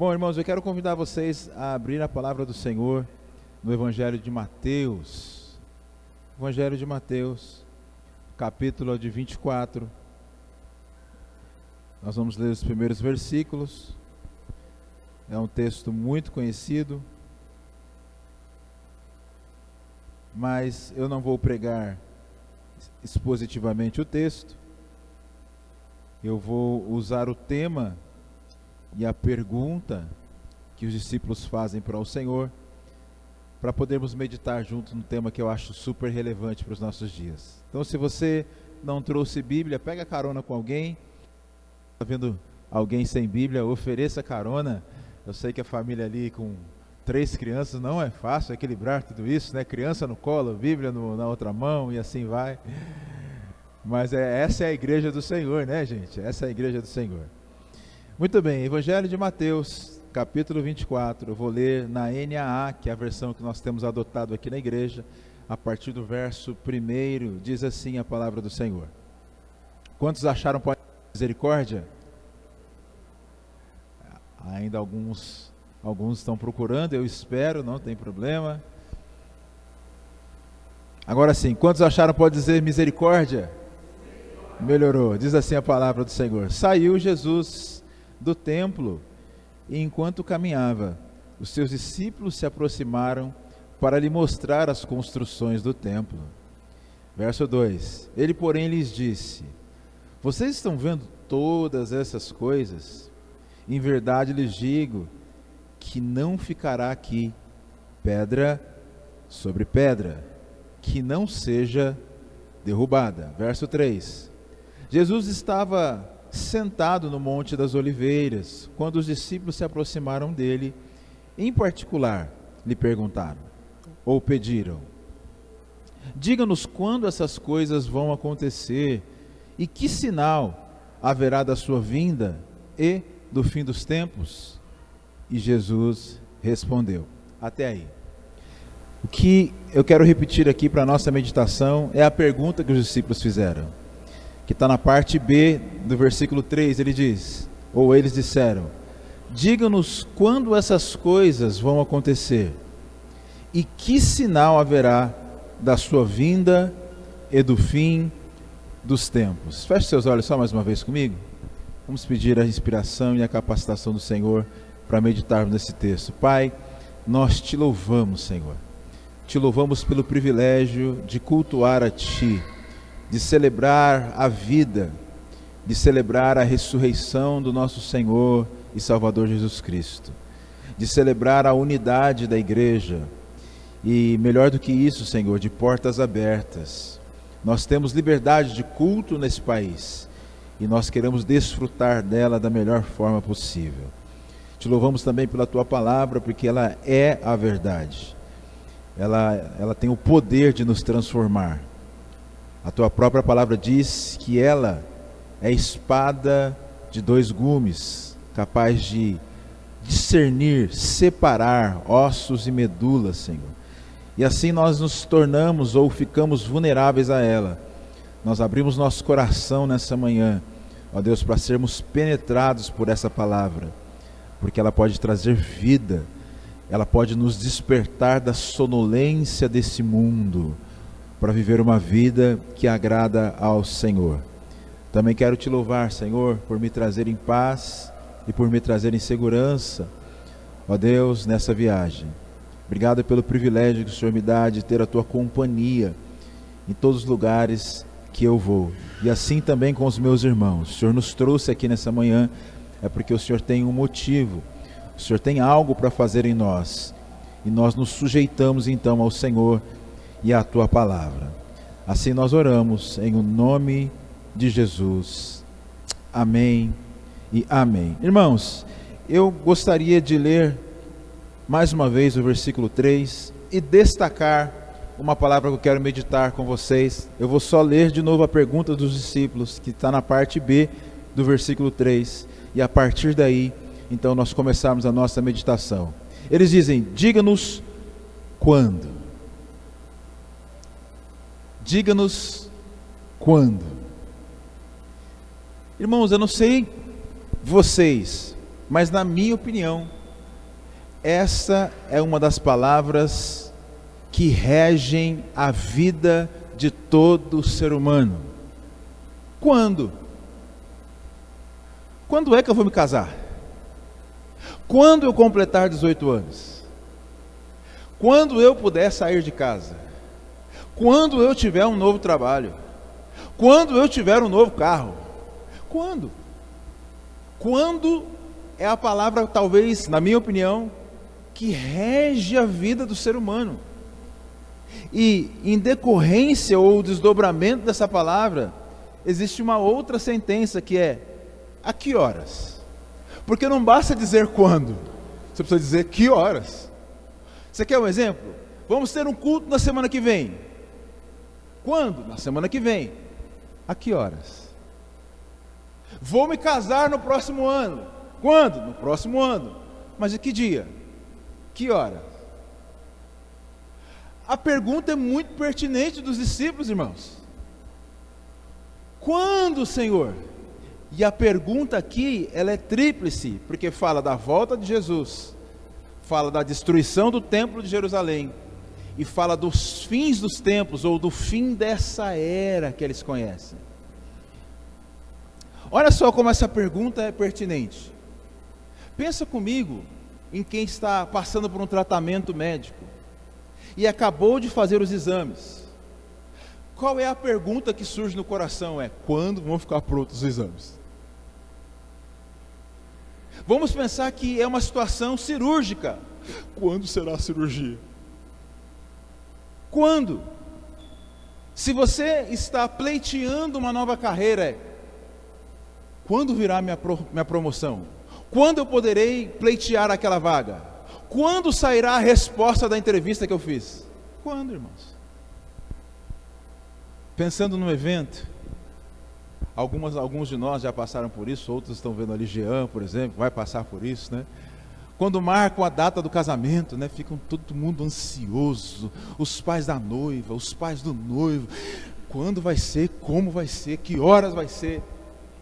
Bom, irmãos, eu quero convidar vocês a abrir a palavra do Senhor no Evangelho de Mateus. Evangelho de Mateus, capítulo de 24. Nós vamos ler os primeiros versículos. É um texto muito conhecido, mas eu não vou pregar expositivamente o texto. Eu vou usar o tema e a pergunta que os discípulos fazem para o Senhor, para podermos meditar juntos num tema que eu acho super relevante para os nossos dias. Então, se você não trouxe Bíblia, pega carona com alguém. Está vendo alguém sem Bíblia, ofereça carona. Eu sei que a família ali com 3 crianças não é fácil equilibrar tudo isso, né? Criança no colo, Bíblia na outra mão e assim vai. Mas essa é a igreja do Senhor, né, gente? Essa é a igreja do Senhor. Muito bem, Evangelho de Mateus, capítulo 24, eu vou ler na NAA, que é a versão que nós temos adotado aqui na igreja, a partir do verso 1, diz assim a palavra do Senhor. Quantos acharam pode misericórdia? Ainda alguns estão procurando, eu espero, não tem problema. Agora sim, quantos acharam pode dizer misericórdia? Melhorou, diz assim a palavra do Senhor. Saiu Jesus do templo, e enquanto caminhava, os seus discípulos se aproximaram para lhe mostrar as construções do templo. Verso 2: Ele, porém, lhes disse: Vocês estão vendo todas essas coisas? Em verdade lhes digo que não ficará aqui pedra sobre pedra, que não seja derrubada. Verso 3: Jesus estava sentado no Monte das Oliveiras, quando os discípulos se aproximaram dele, em particular, lhe perguntaram, ou pediram: Diga-nos quando essas coisas vão acontecer, e que sinal haverá da sua vinda e do fim dos tempos? E Jesus respondeu. Até aí. O que eu quero repetir aqui para a nossa meditação é a pergunta que os discípulos fizeram, que está na parte B do versículo 3, ele diz, ou eles disseram: Diga-nos quando essas coisas vão acontecer, e que sinal haverá da sua vinda e do fim dos tempos. Feche seus olhos só mais uma vez comigo. Vamos pedir a inspiração e a capacitação do Senhor para meditarmos nesse texto. Pai, nós te louvamos, Senhor. Te louvamos pelo privilégio de cultuar a Ti, de celebrar a vida, de celebrar a ressurreição do nosso Senhor e Salvador Jesus Cristo, de celebrar a unidade da igreja e, melhor do que isso, Senhor, de portas abertas. Nós temos liberdade de culto nesse país e nós queremos desfrutar dela da melhor forma possível. Te louvamos também pela Tua palavra, porque ela é a verdade, ela tem o poder de nos transformar. A Tua própria palavra diz que ela é espada de 2 gumes, capaz de discernir, separar ossos e medulas, Senhor. E assim nós nos tornamos ou ficamos vulneráveis a ela. Nós abrimos nosso coração nessa manhã, ó Deus, para sermos penetrados por essa palavra, porque ela pode trazer vida, ela pode nos despertar da sonolência desse mundo, para viver uma vida que agrada ao Senhor. Também quero te louvar, Senhor, por me trazer em paz e por me trazer em segurança, ó Deus, nessa viagem. Obrigado pelo privilégio que o Senhor me dá de ter a Tua companhia em todos os lugares que eu vou. E assim também com os meus irmãos. O Senhor nos trouxe aqui nessa manhã, é porque o Senhor tem um motivo, o Senhor tem algo para fazer em nós. E nós nos sujeitamos então ao Senhor e a Tua palavra. Assim nós oramos em o nome de Jesus. Amém e amém. Irmãos, eu gostaria de ler mais uma vez o versículo 3 e destacar uma palavra que eu quero meditar com vocês. Eu vou só ler de novo a pergunta dos discípulos, que está na parte B do versículo 3, e a partir daí, então, nós começarmos a nossa meditação. Eles dizem: diga-nos quando. Diga-nos quando. Irmãos, eu não sei vocês, Mas na minha opinião, essa é uma das palavras que regem a vida de todo ser humano. Quando? Quando é que eu vou me casar? Quando eu completar 18 anos? Quando eu puder sair de casa? Quando eu tiver um novo trabalho? Quando eu tiver um novo carro? Quando? Quando é a palavra, talvez, na minha opinião, que rege a vida do ser humano. E em decorrência ou desdobramento dessa palavra, existe uma outra sentença que é: a que horas? Porque não basta dizer quando, você precisa dizer que horas. Você quer um exemplo? Vamos ter um culto na semana que vem. Quando? Na semana que vem. A que horas? Vou me casar no próximo ano. Quando? No próximo ano. Mas de que dia? Que hora? A pergunta é muito pertinente dos discípulos, irmãos. Quando, Senhor? E a pergunta aqui, ela é tríplice, porque fala da volta de Jesus, fala da destruição do templo de Jerusalém, e fala dos fins dos tempos, ou do fim dessa era que eles conhecem. Olha só como essa pergunta é pertinente. Pensa comigo em quem está passando por um tratamento médico e acabou de fazer os exames. Qual é a pergunta que surge no coração? É: quando vão ficar prontos os exames? Vamos pensar que é uma situação cirúrgica. Quando será a cirurgia? Quando? Se você está pleiteando uma nova carreira, quando virá minha promoção? Quando eu poderei pleitear aquela vaga? Quando sairá a resposta da entrevista que eu fiz? Quando, irmãos? Pensando no evento, alguns de nós já passaram por isso, outros estão vendo ali, Jean, por exemplo, vai passar por isso, né? Quando marcam a data do casamento, né, ficam todo mundo ansioso, os pais da noiva, os pais do noivo, quando vai ser, como vai ser, que horas vai ser,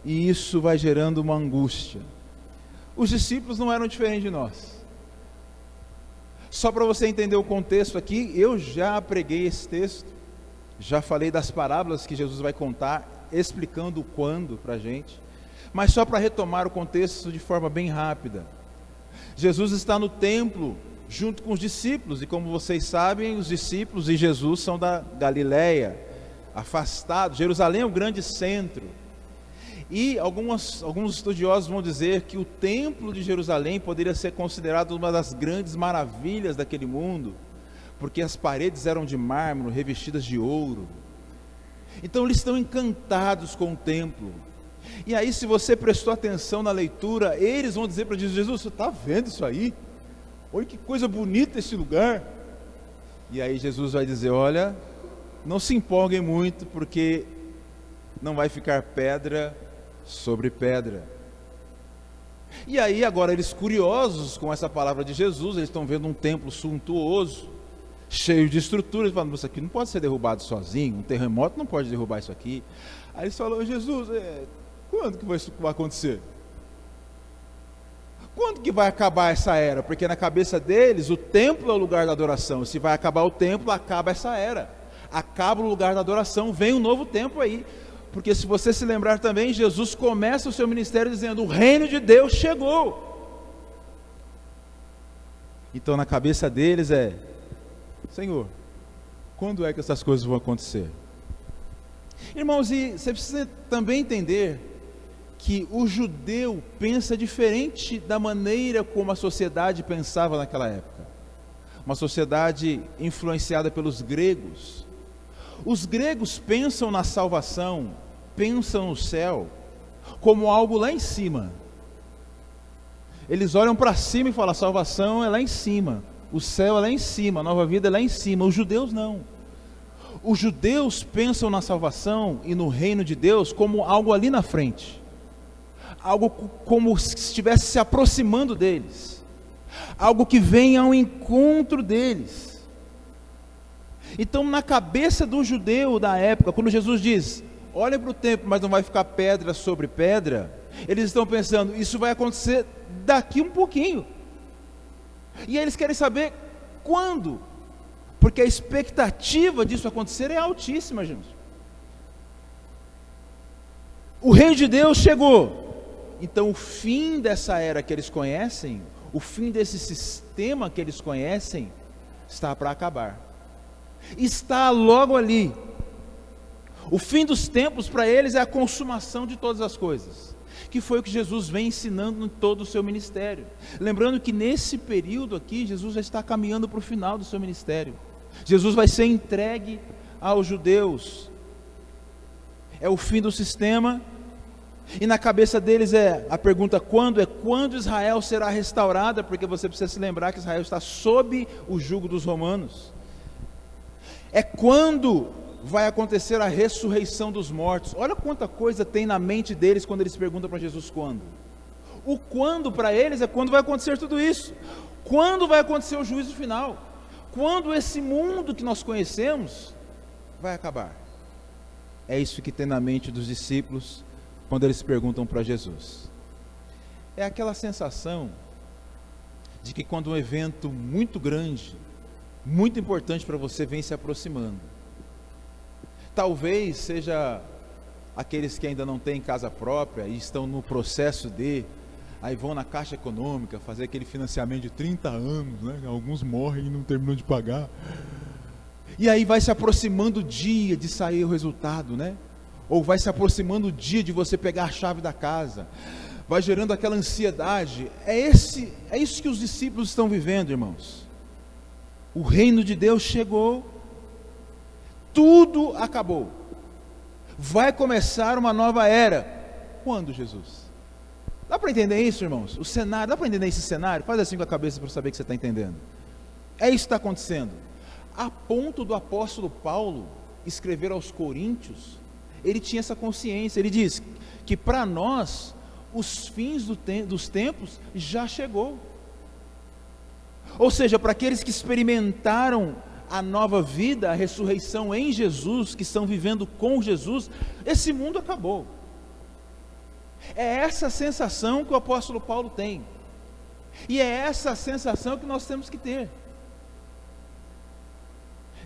e isso vai gerando uma angústia. Os discípulos não eram diferentes de nós. Só para você entender o contexto aqui, eu já preguei esse texto, já falei das parábolas que Jesus vai contar, explicando o quando para a gente, mas só para retomar o contexto de forma bem rápida. Jesus está no templo junto com os discípulos, e como vocês sabem, os discípulos e Jesus são da Galileia, afastados. Jerusalém é o grande centro, e alguns estudiosos vão dizer que o templo de Jerusalém poderia ser considerado uma das grandes maravilhas daquele mundo, porque as paredes eram de mármore, revestidas de ouro. Então eles estão encantados com o templo. E aí, se você prestou atenção na leitura, eles vão dizer para Jesus: você está vendo isso aí? Olha que coisa bonita esse lugar. E aí Jesus vai dizer: olha, não se empolguem muito, porque não vai ficar pedra sobre pedra. E aí agora eles, curiosos com essa palavra de Jesus, eles estão vendo um templo suntuoso, cheio de estruturas, falando: isso aqui não pode ser derrubado sozinho, um terremoto não pode derrubar isso aqui. Aí eles falam: Jesus, quando que isso vai acontecer? Quando que vai acabar essa era? Porque na cabeça deles, o templo é o lugar da adoração. Se vai acabar o templo, acaba essa era, acaba o lugar da adoração, vem um novo tempo aí. Porque se você se lembrar também, Jesus começa o seu ministério dizendo: o reino de Deus chegou. Então na cabeça deles é: Senhor, quando é que essas coisas vão acontecer? Irmãos, e você precisa também entender que o judeu pensa diferente da maneira como a sociedade pensava naquela época. Uma sociedade influenciada pelos gregos. Os gregos pensam na salvação, pensam no céu, como algo lá em cima. Eles olham para cima e falam: a salvação é lá em cima, o céu é lá em cima, a nova vida é lá em cima. Os judeus não. Os judeus pensam na salvação e no reino de Deus como algo ali na frente, algo como se estivesse se aproximando deles, algo que vem ao encontro deles. Então, na cabeça do judeu da época, quando Jesus diz: olha para o templo, mas não vai ficar pedra sobre pedra, eles estão pensando: isso vai acontecer daqui um pouquinho. E eles querem saber quando, porque a expectativa disso acontecer é altíssima, gente. O Reino de Deus chegou, então o fim dessa era que eles conhecem, o fim desse sistema que eles conhecem, está para acabar, está logo ali. O fim dos tempos para eles é a consumação de todas as coisas, que foi o que Jesus vem ensinando em todo o seu ministério. Lembrando que nesse período aqui, Jesus já está caminhando para o final do seu ministério. Jesus vai ser entregue aos judeus, é o fim do sistema, e na cabeça deles a pergunta quando, é quando Israel será restaurada, porque você precisa se lembrar que Israel está sob o jugo dos romanos. É quando vai acontecer a ressurreição dos mortos. Olha quanta coisa tem na mente deles quando eles perguntam para Jesus quando. O quando para eles é quando vai acontecer tudo isso, quando vai acontecer o juízo final, quando esse mundo que nós conhecemos vai acabar. É isso que tem na mente dos discípulos quando eles perguntam para Jesus. É aquela sensação de que quando um evento muito grande, muito importante para você vem se aproximando, talvez seja aqueles que ainda não têm casa própria e estão no processo aí vão na Caixa Econômica fazer aquele financiamento de 30 anos, né? Alguns morrem e não terminam de pagar, e aí vai se aproximando o dia de sair o resultado, né? Ou vai se aproximando o dia de você pegar a chave da casa, vai gerando aquela ansiedade. É isso que os discípulos estão vivendo, irmãos. O reino de Deus chegou, tudo acabou, vai começar uma nova era. Quando, Jesus? Dá para entender isso, irmãos? O cenário, dá para entender esse cenário? Faz assim com a cabeça para saber que você está entendendo. É isso que está acontecendo, a ponto do apóstolo Paulo escrever aos Coríntios. Ele tinha essa consciência, ele diz que para nós, os fins dos tempos já chegou. Ou seja, para aqueles que experimentaram a nova vida, a ressurreição em Jesus, que estão vivendo com Jesus, esse mundo acabou. É essa sensação que o apóstolo Paulo tem, e é essa sensação que nós temos que ter.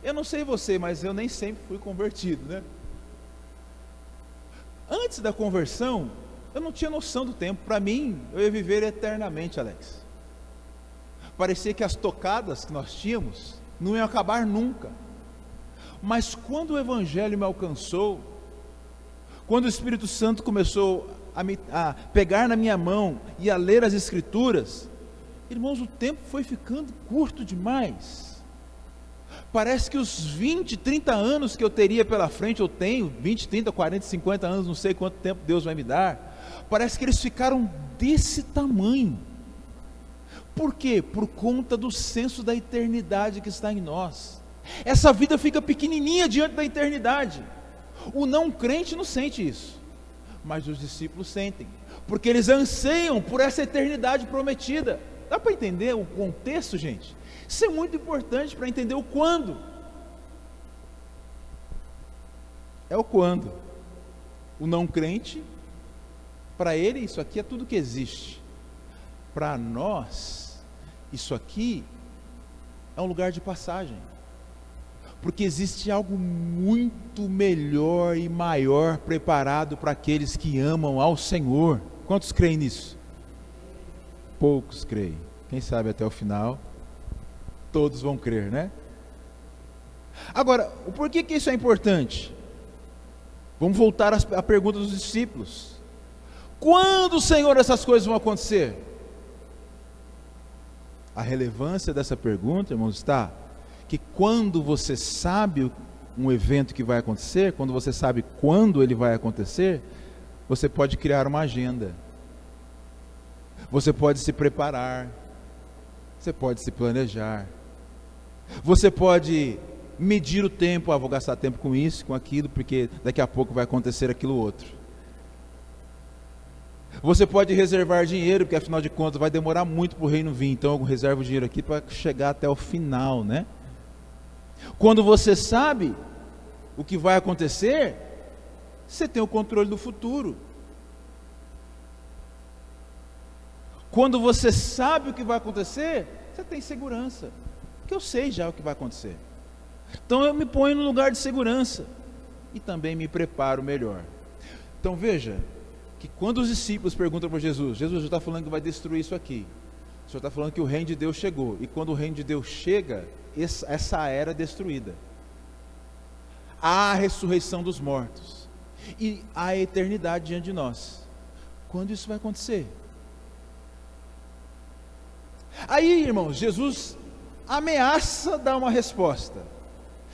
Eu não sei você, mas eu nem sempre fui convertido, né? Antes da conversão, eu não tinha noção do tempo. Para mim, eu ia viver eternamente, Alex. Parecia que as tocadas que nós tínhamos não iam acabar nunca. Mas quando o Evangelho me alcançou, quando o Espírito Santo começou a pegar na minha mão e a ler as Escrituras, irmãos, o tempo foi ficando curto demais. Parece que os 20, 30 anos que eu teria pela frente, eu tenho 20, 30, 40, 50 anos, não sei quanto tempo Deus vai me dar, parece que eles ficaram desse tamanho. Por quê? Por conta do senso da eternidade que está em nós. Essa vida fica pequenininha diante da eternidade. O não crente não sente isso, mas os discípulos sentem, porque eles anseiam por essa eternidade prometida. Dá para entender o contexto, gente? Isso é muito importante para entender o quando. É o quando. O não crente, para ele isso aqui é tudo que existe. Para nós, isso aqui é um lugar de passagem, porque existe algo muito melhor e maior preparado para aqueles que amam ao Senhor. Quantos creem nisso? Poucos creem. Quem sabe até o final todos vão crer, né? Agora, por que isso é importante? Vamos voltar à pergunta dos discípulos. Quando, Senhor, essas coisas vão acontecer? A relevância dessa pergunta, irmãos, está que quando você sabe um evento que vai acontecer, quando você sabe quando ele vai acontecer, você pode criar uma agenda, você pode se preparar, você pode se planejar, você pode medir o tempo. Vou gastar tempo com isso, com aquilo, porque daqui a pouco vai acontecer aquilo outro. Você pode reservar dinheiro, porque afinal de contas vai demorar muito para o reino vir, então eu reservo o dinheiro aqui para chegar até o final, né? Quando você sabe o que vai acontecer, você tem o controle do futuro. Quando você sabe o que vai acontecer, você tem segurança, porque eu sei já o que vai acontecer. Então eu me ponho no lugar de segurança e também me preparo melhor. Então veja, que quando os discípulos perguntam para Jesus, Jesus já está falando que vai destruir isso aqui, o Senhor está falando que o reino de Deus chegou, e quando o reino de Deus chega, essa era é destruída. Há a ressurreição dos mortos, e há a eternidade diante de nós. Quando isso vai acontecer? Aí, irmãos, Jesus ameaça dar uma resposta.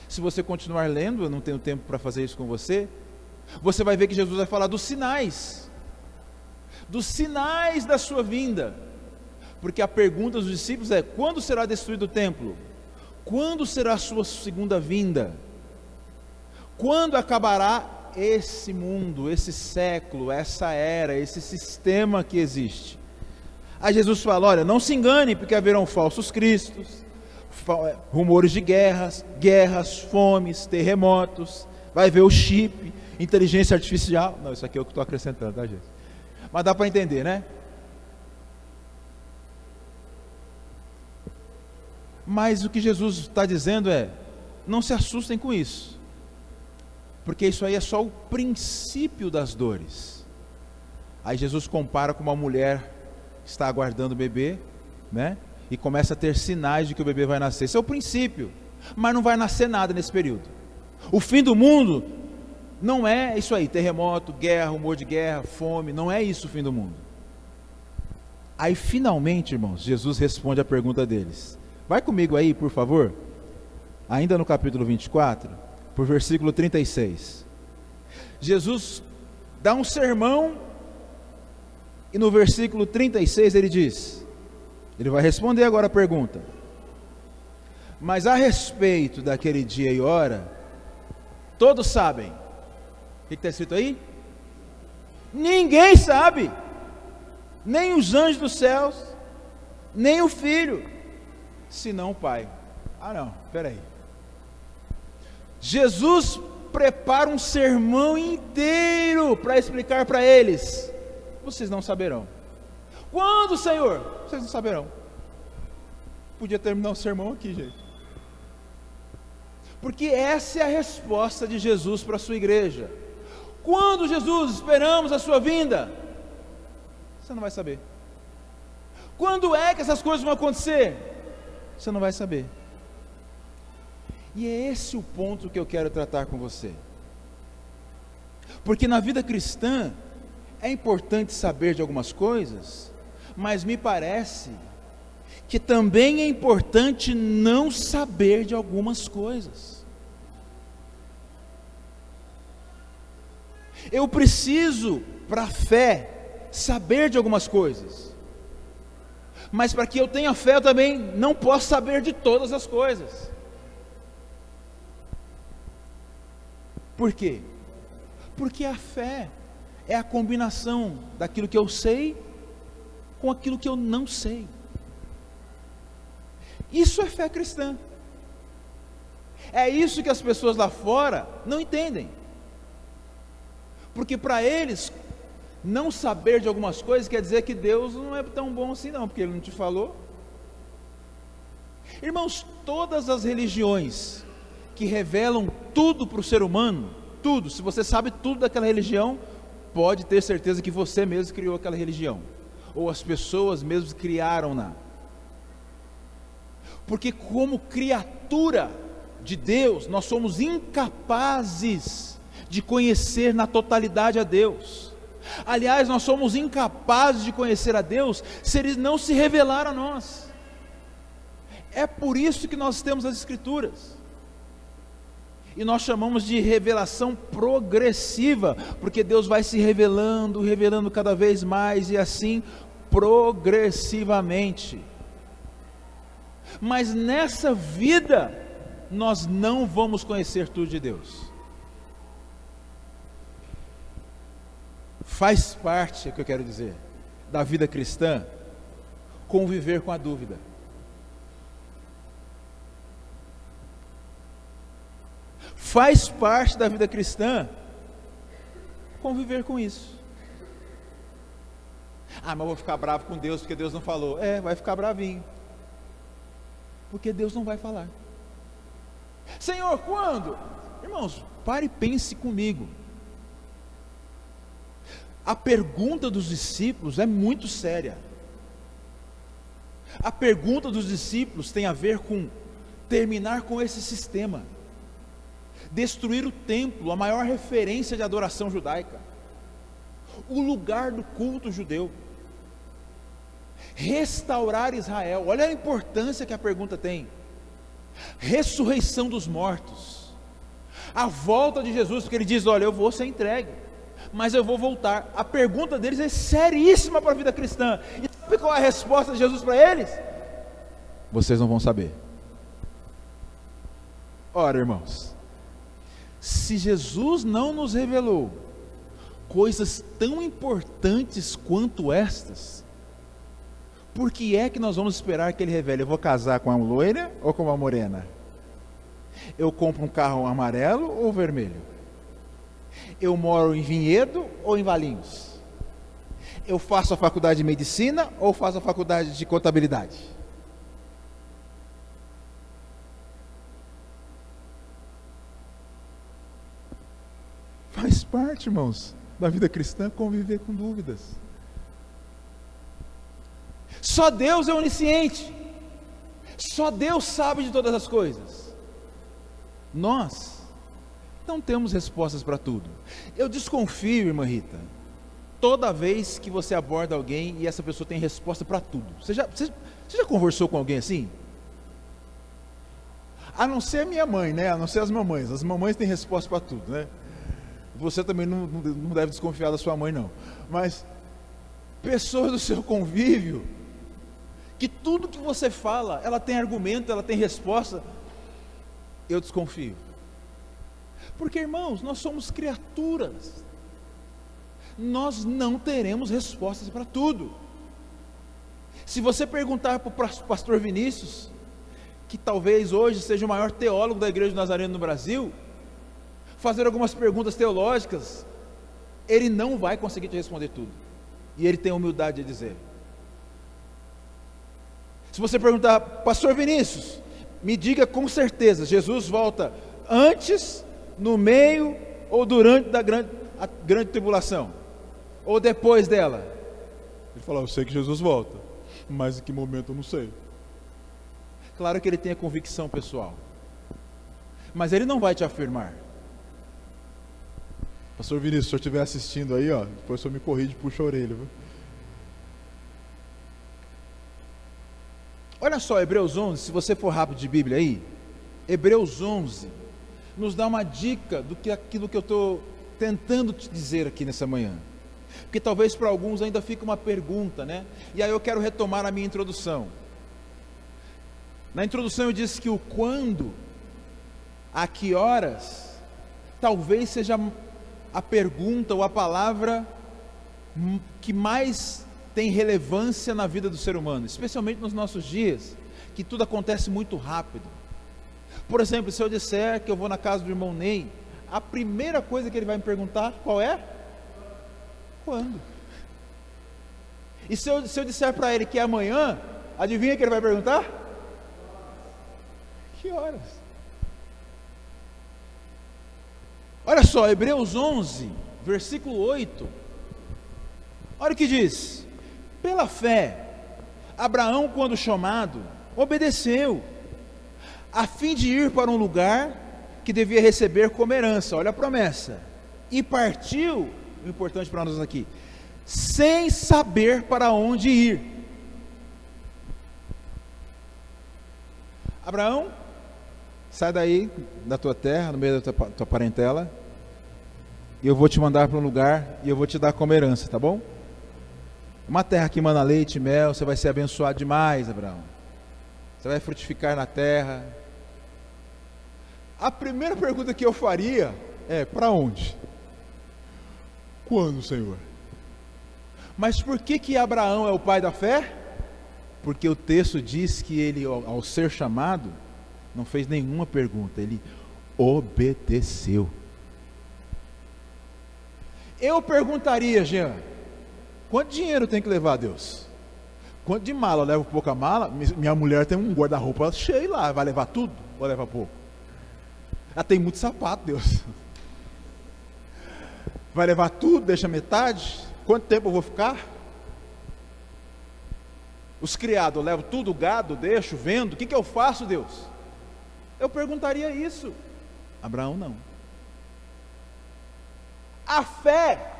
Se você continuar lendo, eu não tenho tempo para fazer isso com você, você vai ver que Jesus vai falar dos sinais da sua vinda, porque a pergunta dos discípulos é: quando será destruído o templo? Quando será a sua segunda vinda? Quando acabará esse mundo, esse século, essa era, esse sistema que existe? Aí Jesus fala: olha, não se engane, porque haverão falsos cristos, rumores de guerras, fomes, terremotos, vai ver o chip, inteligência artificial. Não, isso aqui é o que estou acrescentando, tá, gente? Mas dá para entender, né? Mas o que Jesus está dizendo é: não se assustem com isso, porque isso aí é só o princípio das dores. Aí Jesus compara com uma mulher que está aguardando o bebê, né? E começa a ter sinais de que o bebê vai nascer. Esse é o princípio, mas não vai nascer nada nesse período. O fim do mundo não é isso aí: terremoto, guerra, rumor de guerra, fome. Não é isso o fim do mundo. Aí finalmente, irmãos, Jesus responde a pergunta deles. Vai comigo aí, por favor, ainda no capítulo 24, por versículo 36. Jesus dá um sermão, e no versículo 36 ele diz, ele vai responder agora a pergunta: mas a respeito daquele dia e hora, todos sabem. O que está escrito aí? Ninguém sabe, nem os anjos dos céus, nem o Filho, senão o Pai. Ah não, espera aí. Jesus prepara um sermão inteiro para explicar para eles: vocês não saberão. Quando, Senhor? Vocês não saberão. Podia terminar o sermão aqui, gente, porque essa é a resposta de Jesus para a sua igreja. Quando, Jesus, esperamos a sua vinda? Você não vai saber. Quando é que essas coisas vão acontecer? Você não vai saber. E é esse o ponto que eu quero tratar com você, porque na vida cristã é importante saber de algumas coisas, mas me parece que também é importante não saber de algumas coisas. Eu preciso, para a fé, saber de algumas coisas, mas para que eu tenha fé, eu também não posso saber de todas as coisas. Por quê? Porque a fé é a combinação daquilo que eu sei com aquilo que eu não sei. Isso é fé cristã. É isso que as pessoas lá fora não entendem, porque para eles, não saber de algumas coisas quer dizer que Deus não é tão bom assim não, porque Ele não te falou. Irmãos, todas as religiões que revelam tudo para o ser humano, tudo, se você sabe tudo daquela religião, pode ter certeza que você mesmo criou aquela religião, ou as pessoas mesmo criaram-na, porque como criatura de Deus, nós somos incapazes de conhecer na totalidade a Deus. Aliás, nós somos incapazes de conhecer a Deus se Ele não se revelar a nós. É por isso que nós temos as Escrituras, e nós chamamos de revelação progressiva, porque Deus vai se revelando, revelando cada vez mais, e assim progressivamente. Mas nessa vida, nós não vamos conhecer tudo de Deus. Faz parte, é o que eu quero dizer, da vida cristã, conviver com a dúvida. Faz parte da vida cristã conviver com isso. Ah, mas eu vou ficar bravo com Deus porque Deus não falou. Vai ficar bravinho, porque Deus não vai falar. Senhor, quando? Irmãos, pare e pense comigo. A pergunta dos discípulos é muito séria. A pergunta dos discípulos tem a ver com terminar com esse sistema, destruir o templo, a maior referência de adoração judaica, o lugar do culto judeu, restaurar Israel. Olha a importância que a pergunta tem. Ressurreição dos mortos, a volta de Jesus, porque ele diz: olha, eu vou ser entregue, mas eu vou voltar. A pergunta deles é seríssima para a vida cristã. E sabe qual é a resposta de Jesus para eles? Vocês não vão saber. Ora, irmãos, se Jesus não nos revelou coisas tão importantes quanto estas, por que é que nós vamos esperar que Ele revele? Eu vou casar com uma loira ou com uma morena? Eu compro um carro amarelo ou vermelho? Eu moro em Vinhedo ou em Valinhos? Eu faço a faculdade de medicina ou faço a faculdade de contabilidade? Faz parte, irmãos, da vida cristã conviver com dúvidas. Só Deus é onisciente, só Deus sabe de todas as coisas. Nós não temos respostas para tudo. Eu desconfio, irmã Rita, toda vez que você aborda alguém e essa pessoa tem resposta para tudo. Você já conversou com alguém assim? A não ser a minha mãe, né? A não ser as mamães. As mamães têm resposta para tudo, né? Você também não deve desconfiar da sua mãe, não. Mas pessoas do seu convívio, que tudo que você fala, ela tem argumento, ela tem resposta, eu desconfio. Porque, irmãos, nós somos criaturas, nós não teremos respostas para tudo. Se você perguntar para o pastor Vinícius, que talvez hoje seja o maior teólogo da Igreja do Nazareno no Brasil, fazer algumas perguntas teológicas, ele não vai conseguir te responder tudo, e ele tem a humildade de dizer. Se você perguntar: pastor Vinícius, me diga com certeza, Jesus volta antes, no meio ou durante a grande tribulação, ou depois dela? Ele fala: eu sei que Jesus volta, mas em que momento eu não sei. Claro que ele tem a convicção pessoal, mas ele não vai te afirmar. Pastor Vinícius, se o senhor estiver assistindo aí, depois o senhor me corrige e puxa a orelha, viu? Olha só, Hebreus 11, se você for rápido de Bíblia aí, Hebreus 11 nos dá uma dica do que aquilo que eu estou tentando te dizer aqui nessa manhã, porque talvez para alguns ainda fique uma pergunta, né? E aí eu quero retomar a minha introdução. Na introdução eu disse que o quando, a que horas, talvez seja a pergunta ou a palavra que mais tem relevância na vida do ser humano, especialmente nos nossos dias, que tudo acontece muito rápido. Por exemplo, se eu disser que eu vou na casa do irmão Ney, a primeira coisa que ele vai me perguntar, qual é? Quando? E se eu disser para ele que é amanhã, adivinha que ele vai perguntar? Que horas? Olha só, Hebreus 11, versículo 8, olha o que diz: pela fé, Abraão, quando chamado, obedeceu, a fim de ir para um lugar que devia receber como herança. Olha a promessa. E partiu, o importante para nós aqui, sem saber para onde ir. Abraão, sai daí da tua terra, no meio da tua parentela, e eu vou te mandar para um lugar e eu vou te dar como herança, tá bom? Uma terra que emana leite e mel, você vai ser abençoado demais, Abraão. Você vai frutificar na terra. A primeira pergunta que eu faria é: para onde? Quando, Senhor? Mas por que Abraão é o pai da fé? Porque o texto diz que ele, ao ser chamado, não fez nenhuma pergunta, ele obedeceu. Eu perguntaria, Jean: Quanto dinheiro tem que levar, Deus? Quanto de mala? Eu levo pouca mala? Minha mulher tem um guarda-roupa cheio lá, vai levar tudo ou leva pouco? Ela tem muito sapato, Deus. Vai levar tudo, deixa metade? Quanto tempo eu vou ficar? Os criados, eu levo tudo, o gado, deixo, vendo, o que eu faço, Deus? Eu perguntaria isso. Abraão não. A fé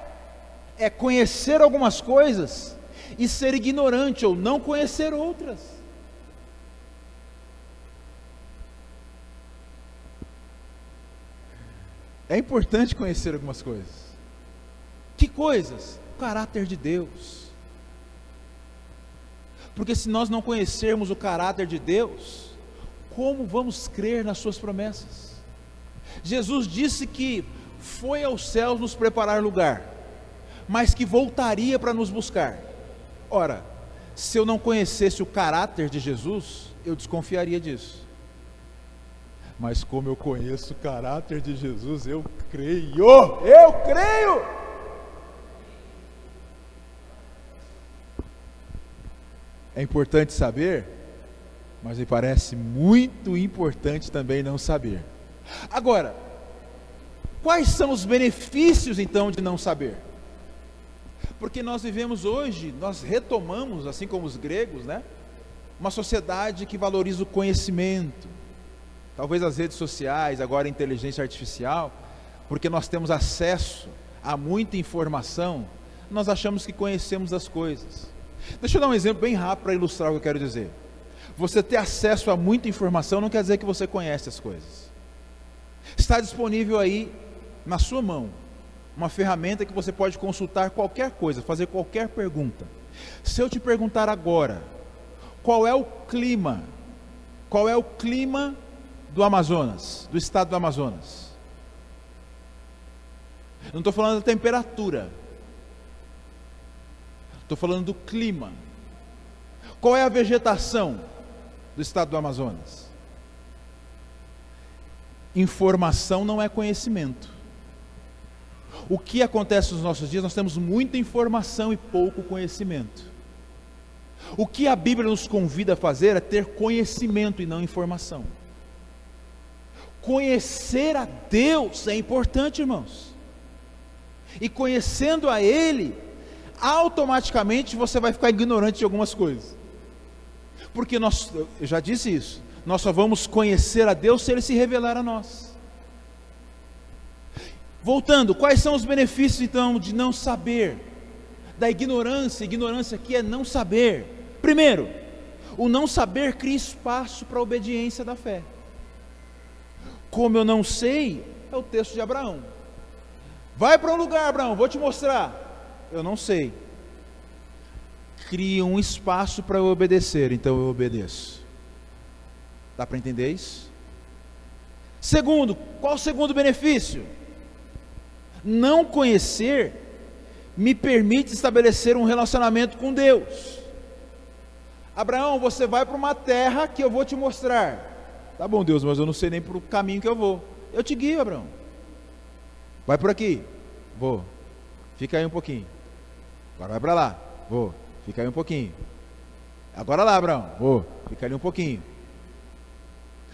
é conhecer algumas coisas e ser ignorante ou não conhecer outras. É importante conhecer algumas coisas. Que coisas? O caráter de Deus. Porque se nós não conhecermos o caráter de Deus, como vamos crer nas suas promessas? Jesus disse que foi aos céus nos preparar lugar, mas que voltaria para nos buscar. Ora, se eu não conhecesse o caráter de Jesus, eu desconfiaria disso. Mas como eu conheço o caráter de Jesus, eu creio. Eu creio! É importante saber, mas me parece muito importante também não saber. Agora, quais são os benefícios então de não saber? Porque nós vivemos hoje, nós retomamos, assim como os gregos, né, uma sociedade que valoriza o conhecimento. Talvez as redes sociais, agora a inteligência artificial, porque nós temos acesso a muita informação, nós achamos que conhecemos as coisas. Deixa eu dar um exemplo bem rápido para ilustrar o que eu quero dizer. Você ter acesso a muita informação não quer dizer que você conhece as coisas. Está disponível aí na sua mão uma ferramenta que você pode consultar qualquer coisa, fazer qualquer pergunta. Se eu te perguntar agora, qual é o clima do Amazonas, do estado do Amazonas? Eu não estou falando da temperatura, estou falando do clima. Qual é a vegetação do estado do Amazonas? Informação não é conhecimento. O que acontece nos nossos dias? Nós temos muita informação e pouco conhecimento. O que a Bíblia nos convida a fazer é ter conhecimento e não informação. Conhecer a Deus é importante, irmãos. E conhecendo a Ele, automaticamente você vai ficar ignorante de algumas coisas. Porque eu já disse isso, nós só vamos conhecer a Deus se Ele se revelar a nós. Voltando, quais são os benefícios então de não saber? Da ignorância. Ignorância aqui é não saber. Primeiro, o não saber cria espaço para a obediência da fé. Como eu não sei, é o texto de Abraão. Vai para um lugar, Abraão, vou te mostrar. Eu não sei. Cria um espaço para eu obedecer, então eu obedeço. Dá para entender isso? Segundo, qual o segundo benefício? Não conhecer me permite estabelecer um relacionamento com Deus. Abraão, você vai para uma terra que eu vou te mostrar. Tá bom, Deus, mas eu não sei nem para o caminho que eu vou. Eu te guio, Abraão. Vai por aqui. Vou. Fica aí um pouquinho. Agora vai para lá. Vou. Fica aí um pouquinho. Agora lá, Abraão. Vou. Fica ali um pouquinho.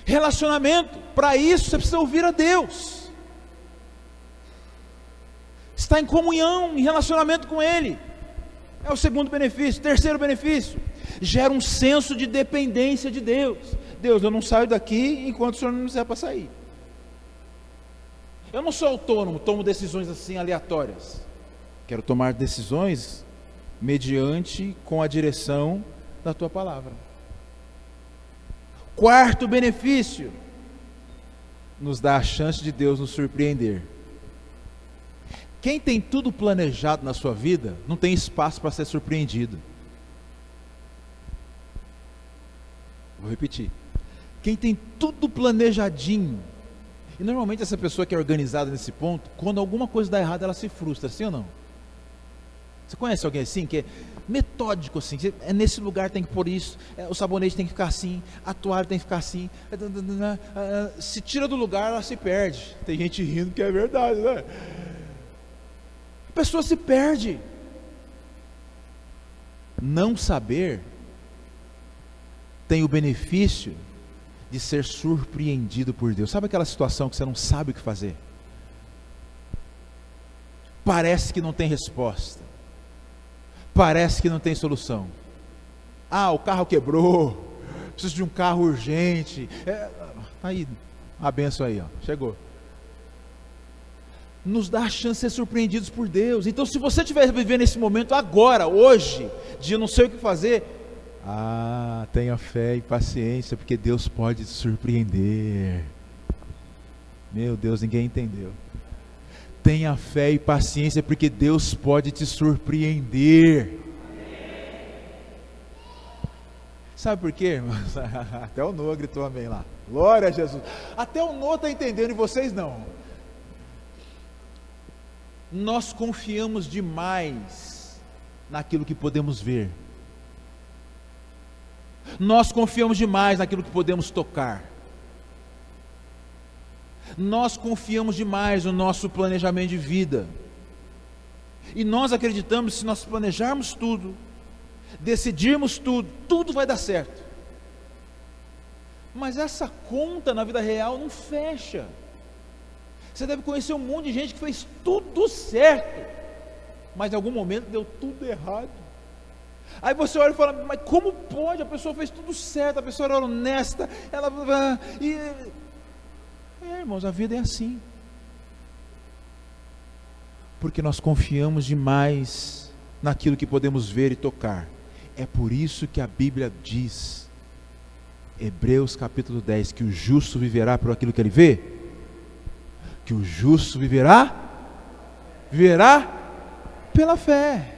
Relacionamento. Para isso você precisa ouvir a Deus. Está em comunhão, em relacionamento com Ele. É o segundo benefício. Terceiro benefício, gera um senso de dependência de Deus. Deus, eu não saio daqui enquanto o Senhor não me disser para sair. Eu não sou autônomo, tomo decisões assim aleatórias. Quero tomar decisões mediante com a direção da Tua palavra. Quarto benefício, nos dá a chance de Deus nos surpreender. Quem tem tudo planejado na sua vida, não tem espaço para ser surpreendido. Vou repetir. Quem tem tudo planejadinho, e normalmente essa pessoa que é organizada nesse ponto, quando alguma coisa dá errado, ela se frustra, sim ou não? Você conhece alguém assim, que é metódico assim, é nesse lugar tem que pôr isso, o sabonete tem que ficar assim, a toalha tem que ficar assim, se tira do lugar, ela se perde. Tem gente rindo que é verdade, né? A pessoa se perde. Não saber tem o benefício de ser surpreendido por Deus. Sabe aquela situação que você não sabe o que fazer? Parece que não tem resposta. Parece que não tem solução. Ah, o carro quebrou. Preciso de um carro urgente. Aí, a benção aí, ó, chegou. Nos dá a chance de ser surpreendidos por Deus. Então, se você estiver vivendo esse momento agora, hoje, de eu não sei o que fazer, tenha fé e paciência, porque Deus pode te surpreender. Meu Deus, ninguém entendeu. Tenha fé e paciência, porque Deus pode te surpreender. Sabe por quê, irmãos? Até o Noah gritou amém lá. Glória a Jesus. Até o Noah está entendendo e vocês não. Nós confiamos demais naquilo que podemos ver. Nós confiamos demais naquilo que podemos tocar. Nós confiamos demais no nosso planejamento de vida. E nós acreditamos que se nós planejarmos tudo, decidirmos tudo, tudo vai dar certo. Mas essa conta na vida real não fecha. Você deve conhecer um monte de gente que fez tudo certo, mas em algum momento deu tudo errado. Aí você olha e fala, mas como pode? A pessoa fez tudo certo, a pessoa era honesta, irmãos, a vida é assim. Porque nós confiamos demais naquilo que podemos ver e tocar. É por isso que a Bíblia diz, Hebreus capítulo 10, que o justo viverá por aquilo que ele vê. Que o justo viverá pela fé.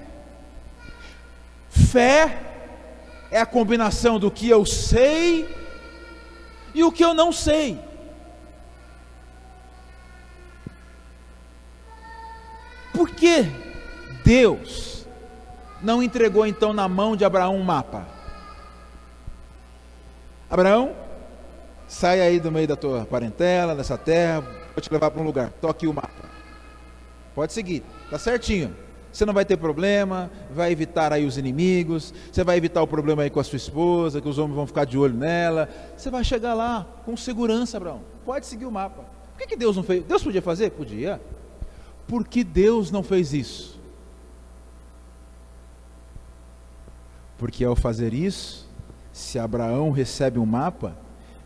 Fé é a combinação do que eu sei e o que eu não sei. Por que Deus não entregou então na mão de Abraão um mapa? Abraão, sai aí do meio da tua parentela, dessa terra, vou te levar para um lugar, toque o mapa. Pode seguir, está certinho. Você não vai ter problema, vai evitar aí os inimigos, você vai evitar o problema aí com a sua esposa, que os homens vão ficar de olho nela. Você vai chegar lá com segurança, Abraão. Pode seguir o mapa. Por que Deus não fez? Deus podia fazer? Podia. Por que Deus não fez isso? Porque ao fazer isso, se Abraão recebe um mapa,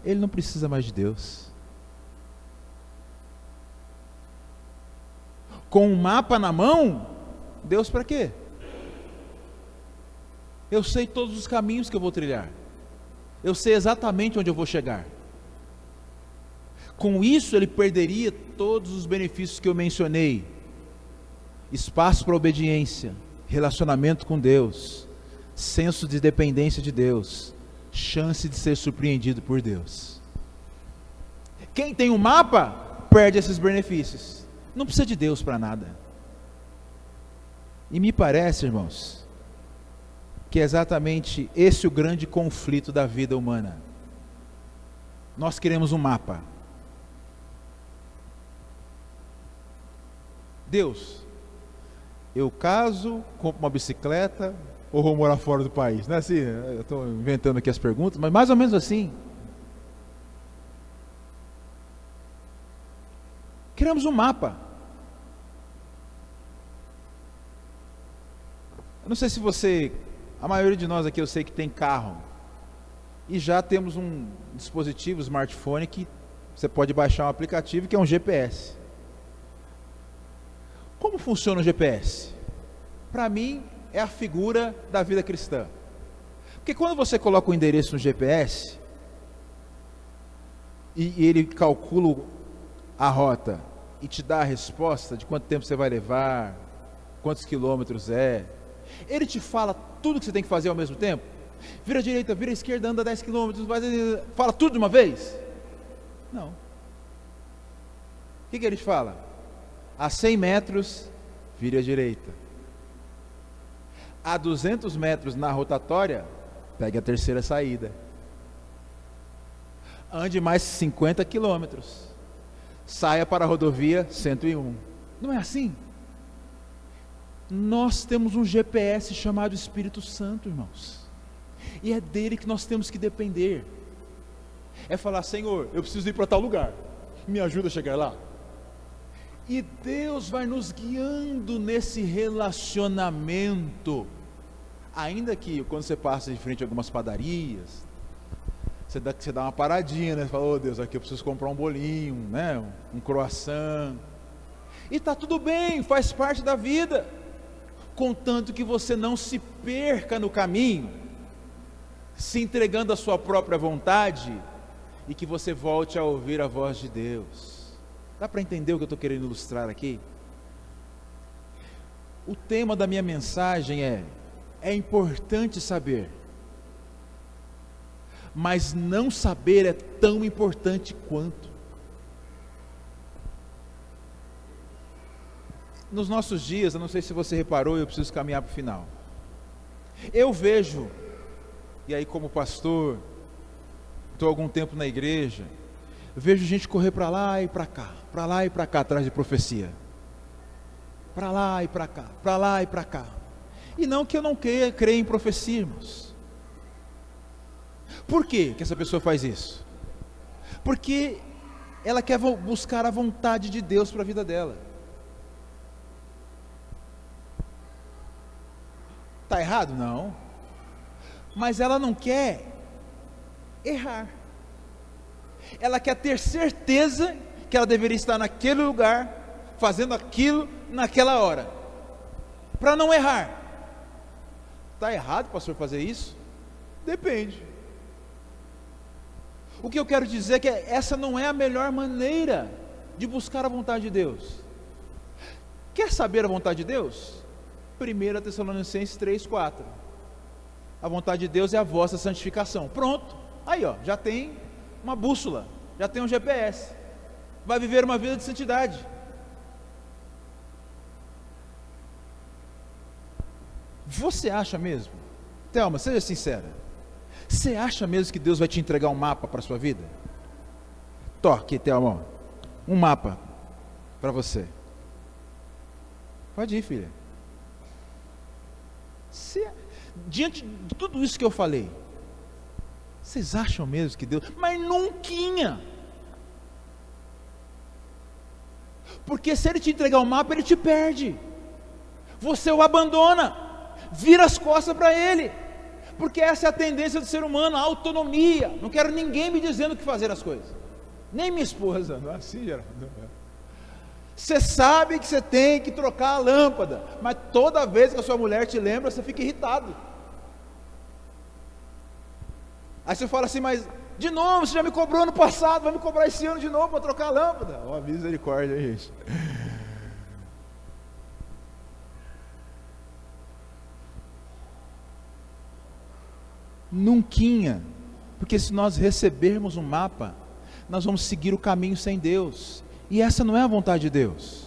ele não precisa mais de Deus. Com um mapa na mão, Deus para quê? Eu sei todos os caminhos que eu vou trilhar. Eu sei exatamente onde eu vou chegar. Com isso ele perderia todos os benefícios que eu mencionei. Espaço para obediência, relacionamento com Deus, senso de dependência de Deus, chance de ser surpreendido por Deus. Quem tem um mapa, perde esses benefícios. Não precisa de Deus para nada. E me parece, irmãos, que é exatamente esse o grande conflito da vida humana. Nós queremos um mapa. Deus, eu caso, compro uma bicicleta ou vou morar fora do país? Não é assim? Eu estou inventando aqui as perguntas, mas mais ou menos assim. Queremos um mapa. Eu não sei se você, a maioria de nós aqui eu sei que tem carro. E já temos um dispositivo, smartphone, que você pode baixar um aplicativo que é um GPS. Como funciona o GPS? Para mim, é a figura da vida cristã. Porque quando você coloca o endereço no GPS, e ele calcula a rota, e te dá a resposta de quanto tempo você vai levar, quantos quilômetros é, ele te fala tudo que você tem que fazer ao mesmo tempo? Vira à direita, vira à esquerda, anda 10 quilômetros, fala tudo de uma vez? Não. O que ele te fala? A 100 metros, vire à direita. A 200 metros na rotatória, pegue a terceira saída. Ande mais 50 quilômetros. Saia para a rodovia 101. Não é assim? Nós temos um GPS chamado Espírito Santo, irmãos, e é dele que nós temos que depender. É falar: Senhor, eu preciso ir para tal lugar, me ajuda a chegar lá. E Deus vai nos guiando nesse relacionamento. Ainda que quando você passa de frente a algumas padarias, você dá uma paradinha, né? Você fala: oh Deus, aqui eu preciso comprar um bolinho, né? Um croissant. E está tudo bem, faz parte da vida, contanto que você não se perca no caminho, se entregando à sua própria vontade, e que você volte a ouvir a voz de Deus. Dá para entender o que eu estou querendo ilustrar aqui? O tema da minha mensagem é importante saber, mas não saber é tão importante quanto. Nos nossos dias, eu não sei se você reparou, eu preciso caminhar para o final. Eu vejo, e aí como pastor, estou há algum tempo na igreja, eu vejo gente correr para lá e para cá, para lá e para cá, atrás de profecia. Para lá e para cá, para lá e para cá. E não que eu não creia em profecia, irmãos. Por que essa pessoa faz isso? Porque ela quer buscar a vontade de Deus para a vida dela. Está errado? Não. Mas ela não quer errar. Ela quer ter certeza que ela deveria estar naquele lugar, fazendo aquilo naquela hora, para não errar. Está errado, pastor, fazer isso? Depende. O que eu quero dizer é que essa não é a melhor maneira de buscar a vontade de Deus. Quer saber a vontade de Deus? 1 Tessalonicenses 3:4. A vontade de Deus é a vossa santificação. Pronto, aí ó, já tem uma bússola, já tem um GPS. Vai viver uma vida de santidade. Você acha mesmo? Thelma, seja sincera. Você acha mesmo que Deus vai te entregar um mapa para a sua vida? Toque, Thelma, um mapa para você. Pode ir, filha. Diante de tudo isso que eu falei, vocês acham mesmo que Deus... Mas nunca. Porque se Ele te entregar o mapa, Ele te perde. Você o abandona, vira as costas para Ele. Porque essa é a tendência do ser humano, a autonomia. Não quero ninguém me dizendo o que fazer as coisas. Nem minha esposa. Não é assim, Geraldo? Você sabe que você tem que trocar a lâmpada, mas toda vez que a sua mulher te lembra, você fica irritado. Aí você fala assim: mas de novo, você já me cobrou ano passado, vai me cobrar esse ano de novo para trocar a lâmpada. Ó, misericórdia, gente. Nunca, porque se nós recebermos um mapa, nós vamos seguir o caminho sem Deus, e essa não é a vontade de Deus.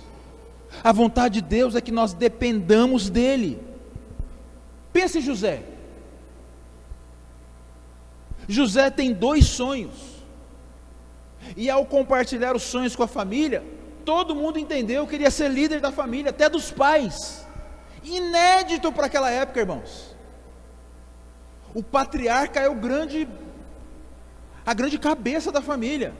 A vontade de Deus é que nós dependamos dEle. Pense em José. José tem 2 sonhos, e ao compartilhar os sonhos com a família, todo mundo entendeu que ele ia ser líder da família, até dos pais. Inédito para aquela época, irmãos. O patriarca é a grande cabeça da família.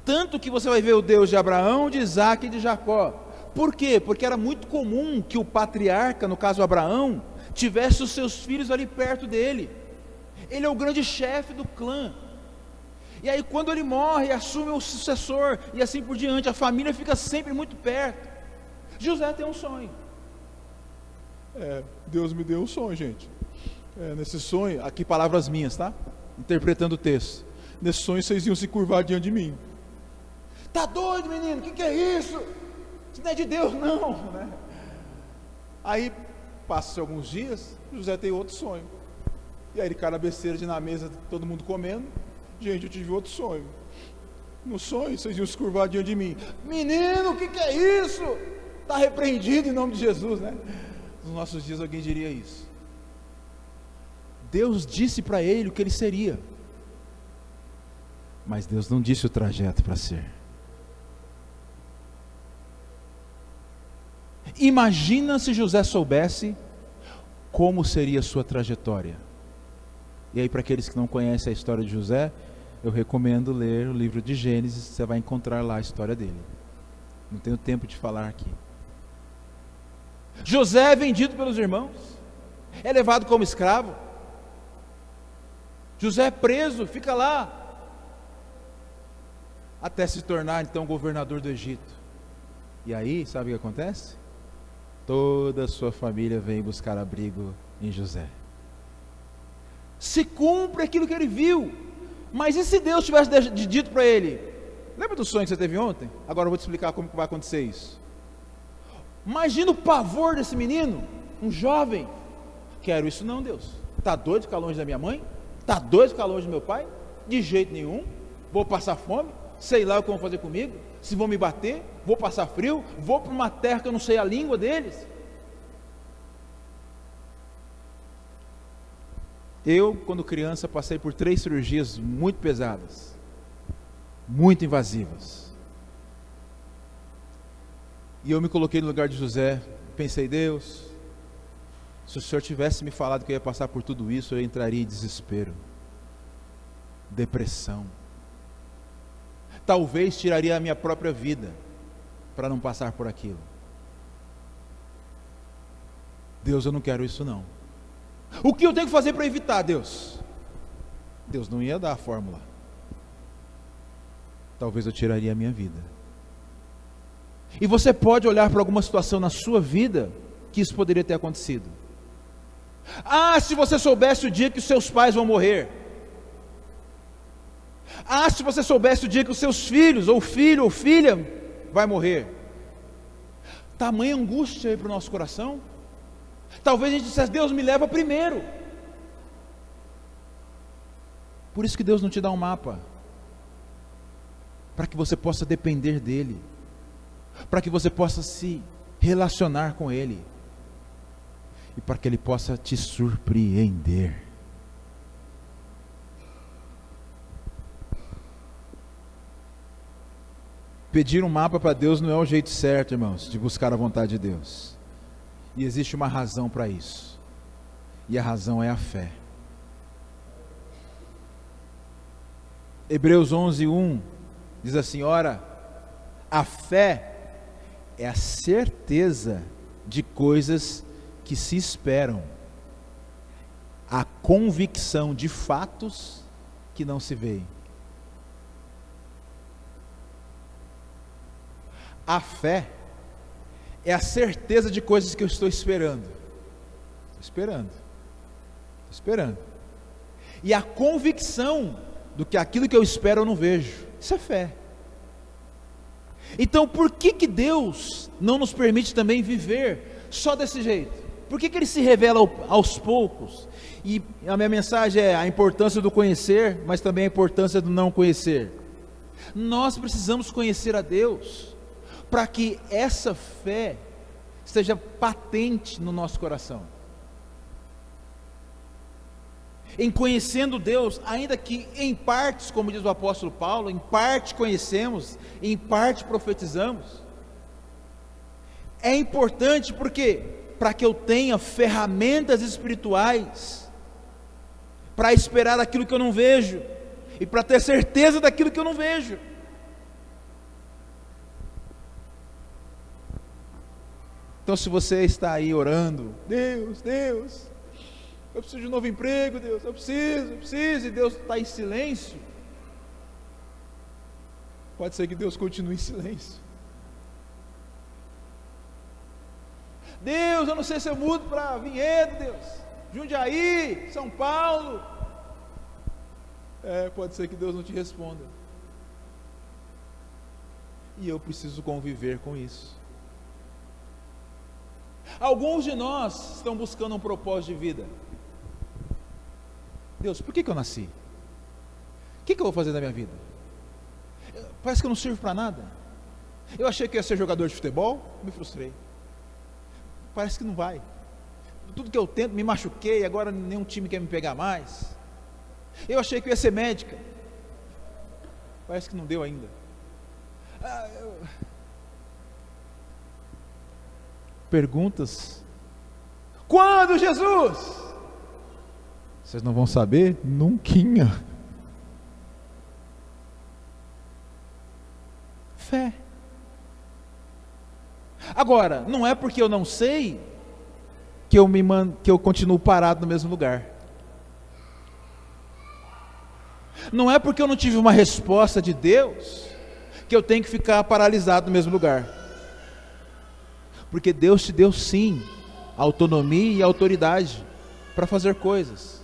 Tanto que você vai ver o Deus de Abraão, de Isaac e de Jacó. Por quê? Porque era muito comum que o patriarca, no caso Abraão, tivesse os seus filhos ali perto dele. Ele é o grande chefe do clã. E aí quando ele morre, assume o sucessor, e assim por diante, a família fica sempre muito perto. José tem um sonho. Deus me deu um sonho, gente. Nesse sonho, aqui palavras minhas, tá? Interpretando o texto. Nesse sonho vocês iam se curvar diante de mim. Tá doido, menino? O que é isso? Isso não é de Deus, não, né? Aí passam alguns dias, José tem outro sonho. E aí ele cai na besteira na mesa, todo mundo comendo. Gente, eu tive outro sonho. No sonho vocês iam se curvar diante de mim. Menino, o que é isso? Está repreendido em nome de Jesus, né? Nos nossos dias alguém diria isso. Deus disse para ele o que ele seria, mas Deus não disse o trajeto para ser. Imagina se José soubesse como seria a sua trajetória. E aí, para aqueles que não conhecem a história de José, eu recomendo ler o livro de Gênesis, você vai encontrar lá a história dele. Não tenho tempo de falar aqui. José é vendido pelos irmãos, é levado como escravo. José é preso, fica lá, até se tornar então governador do Egito. E aí, sabe o que acontece? Toda a sua família vem buscar abrigo em José. Se cumpre aquilo que ele viu. Mas e se Deus tivesse dito para ele: lembra do sonho que você teve ontem? Agora eu vou te explicar como que vai acontecer isso. Imagina o pavor desse menino, um jovem. Quero isso não, Deus. Está doido de ficar longe da minha mãe? Está doido de ficar longe do meu pai? De jeito nenhum. Vou passar fome, sei lá o que vão fazer comigo, se vão me bater, vou passar frio, vou para uma terra que eu não sei a língua deles. Eu, quando criança, passei por 3 cirurgias muito pesadas, muito invasivas. E eu me coloquei no lugar de José, pensei: Deus, se o Senhor tivesse me falado que eu ia passar por tudo isso, eu entraria em desespero, depressão. Talvez tiraria a minha própria vida para não passar por aquilo. Deus, eu não quero isso não. O que eu tenho que fazer para evitar, Deus? Deus não ia dar a fórmula. Talvez eu tiraria a minha vida. E você pode olhar para alguma situação na sua vida que isso poderia ter acontecido. Ah, se você soubesse o dia que os seus pais vão morrer. Ah, se você soubesse o dia que os seus filhos, ou filho ou filha, vai morrer. Tamanha angústia aí para o nosso coração. Talvez a gente dissesse: Deus, me leva primeiro. Por isso que Deus não te dá um mapa, para que você possa depender dEle, para que você possa se relacionar com Ele, e para que Ele possa te surpreender. Pedir um mapa para Deus não é o jeito certo, irmãos, de buscar a vontade de Deus. E existe uma razão para isso. E a razão é a fé. Hebreus 11:1 diz assim: ora, a fé é a certeza de coisas que se esperam, a convicção de fatos que não se veem. A fé é a certeza de coisas que eu estou esperando. Estou esperando. E a convicção do que aquilo que eu espero eu não vejo. Isso é fé. Então, por que Deus não nos permite também viver só desse jeito? Por que Ele se revela aos poucos? E a minha mensagem é a importância do conhecer, mas também a importância do não conhecer. Nós precisamos conhecer a Deus, para que essa fé esteja patente no nosso coração. Em conhecendo Deus, ainda que em partes, como diz o apóstolo Paulo, em parte conhecemos, em parte profetizamos. É importante porque, para que eu tenha ferramentas espirituais, para esperar aquilo que eu não vejo, e para ter certeza daquilo que eu não vejo. Então, se você está aí orando: Deus, eu preciso de um novo emprego, Deus, eu preciso, e Deus está em silêncio, pode ser que Deus continue em silêncio. Deus, eu não sei se eu mudo para Vinhedo, Deus, Jundiaí, São Paulo. Pode ser que Deus não te responda. E eu preciso conviver com isso. Alguns de nós estão buscando um propósito de vida. Deus, por que eu nasci? O que eu vou fazer da minha vida? Parece que eu não sirvo para nada. Eu achei que ia ser jogador de futebol, me frustrei. Parece que não vai. Tudo que eu tento, me machuquei, agora nenhum time quer me pegar mais. Eu achei que eu ia ser médica. Parece que não deu ainda. perguntas. Quando, Jesus? Vocês não vão saber? Nunquinha. Fé. Agora, não é porque eu não sei que eu continuo parado no mesmo lugar. Não é porque eu não tive uma resposta de Deus que eu tenho que ficar paralisado no mesmo lugar. Porque Deus te deu sim autonomia e autoridade para fazer coisas.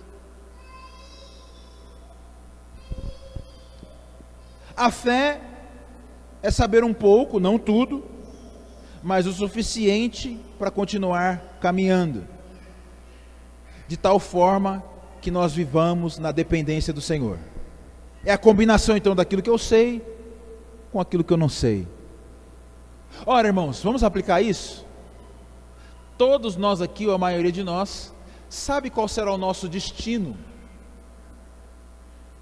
A fé é saber um pouco, não tudo, mas o suficiente para continuar caminhando, de tal forma que nós vivamos na dependência do Senhor. É a combinação então daquilo que eu sei com aquilo que eu não sei. Ora, irmãos, vamos aplicar isso? Todos nós aqui, ou a maioria de nós, sabe qual será o nosso destino,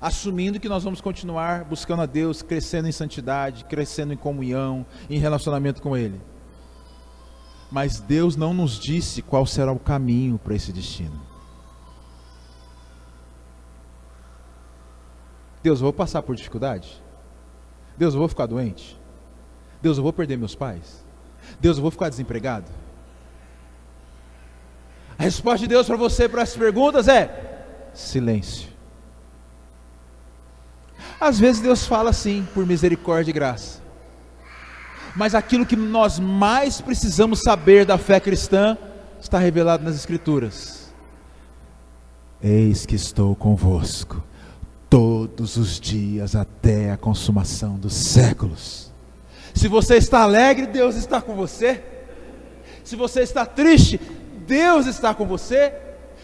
assumindo que nós vamos continuar buscando a Deus, crescendo em santidade, crescendo em comunhão, em relacionamento com Ele. Mas Deus não nos disse qual será o caminho para esse destino. Deus, eu vou passar por dificuldade? Deus, eu vou ficar doente? Deus, eu vou perder meus pais? Deus, eu vou ficar desempregado? A resposta de Deus para você, para essas perguntas é silêncio. Às vezes Deus fala assim, por misericórdia e graça. Mas aquilo que nós mais precisamos saber da fé cristã está revelado nas Escrituras. Eis que estou convosco todos os dias até a consumação dos séculos. Se você está alegre, Deus está com você. Se você está triste, Deus está com você.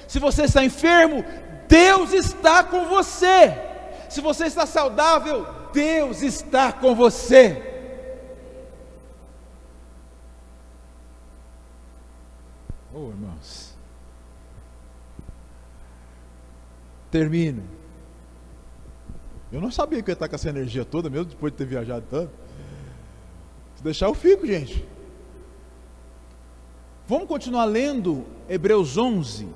Se você está enfermo, Deus está com você. Se você está saudável, Deus está com você. Oh, irmãos, termino. Eu não sabia que eu ia estar com essa energia toda, mesmo depois de ter viajado tanto. Se deixar eu fico, gente. Vamos continuar lendo Hebreus 11.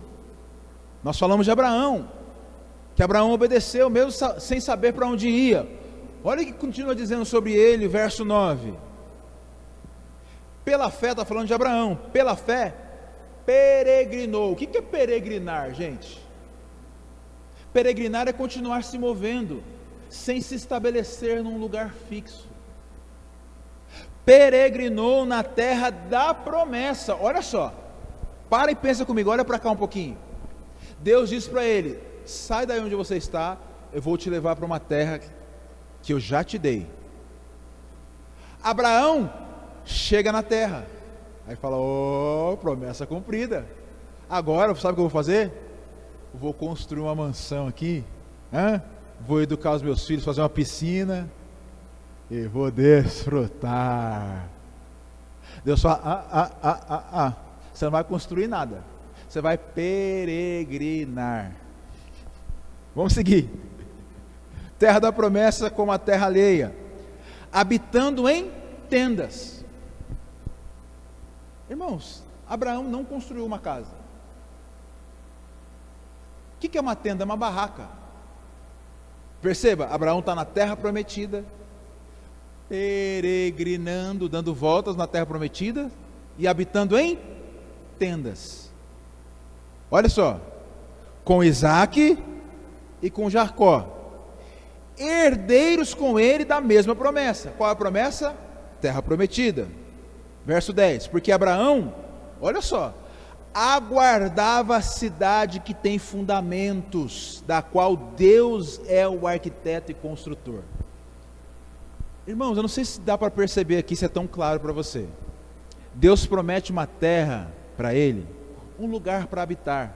Nós falamos de Abraão, que Abraão obedeceu mesmo sem saber para onde ia. Olha o que continua dizendo sobre ele, verso 9. Pela fé, está falando de Abraão, pela fé peregrinou. O que é peregrinar, gente? Peregrinar é continuar se movendo, sem se estabelecer num lugar fixo. Peregrinou na terra da promessa. Olha só, para e pensa comigo, olha para cá um pouquinho. Deus disse para ele: sai daí onde você está, eu vou te levar para uma terra que eu já te dei. Abraão chega na terra, aí fala: oh, promessa cumprida. Agora, sabe o que eu vou fazer? Eu vou construir uma mansão aqui, vou educar os meus filhos, fazer uma piscina e vou desfrutar. Deus fala: você não vai construir nada, você vai peregrinar. Vamos seguir. Terra da promessa como a terra alheia, habitando em tendas. Irmãos, Abraão não construiu uma casa. O que é uma tenda? É uma barraca. Perceba, Abraão está na terra prometida, peregrinando, dando voltas na terra prometida e habitando em tendas. Olha só, com Isaac e com Jacó, herdeiros com ele da mesma promessa. Qual é a promessa? Terra prometida. Verso 10, porque Abraão, olha só, aguardava a cidade que tem fundamentos, da qual Deus é o arquiteto e construtor. Irmãos, eu não sei se dá para perceber aqui, se é tão claro para você. Deus promete uma terra para ele, um lugar para habitar,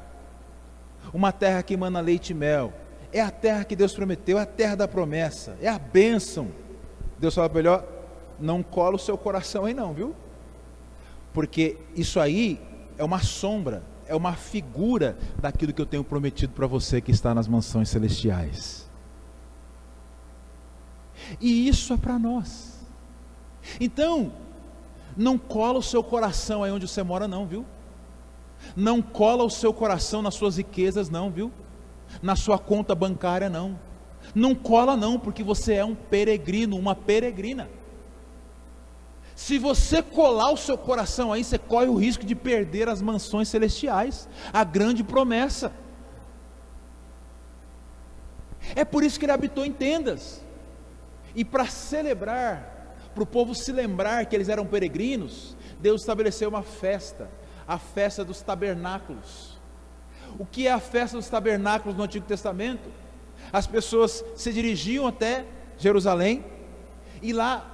uma terra que emana leite e mel. É a terra que Deus prometeu, é a terra da promessa, é a bênção. Deus fala para ele: ó, não cola o seu coração aí não, viu? Porque isso aí é uma sombra, é uma figura daquilo que eu tenho prometido para você que está nas mansões celestiais. E isso é para nós. Então, Não cola o seu coração aí onde você mora não, viu? Não cola o seu coração nas suas riquezas não, viu? Na sua conta bancária não. Não cola não, porque você é um peregrino, uma peregrina. Se você colar o seu coração aí, você corre o risco de perder as mansões celestiais, a grande promessa. É por isso que ele habitou em tendas. E para celebrar, para o povo se lembrar que eles eram peregrinos, Deus estabeleceu uma festa, a festa dos tabernáculos. O que é a festa dos tabernáculos no Antigo Testamento? As pessoas se dirigiam até Jerusalém e lá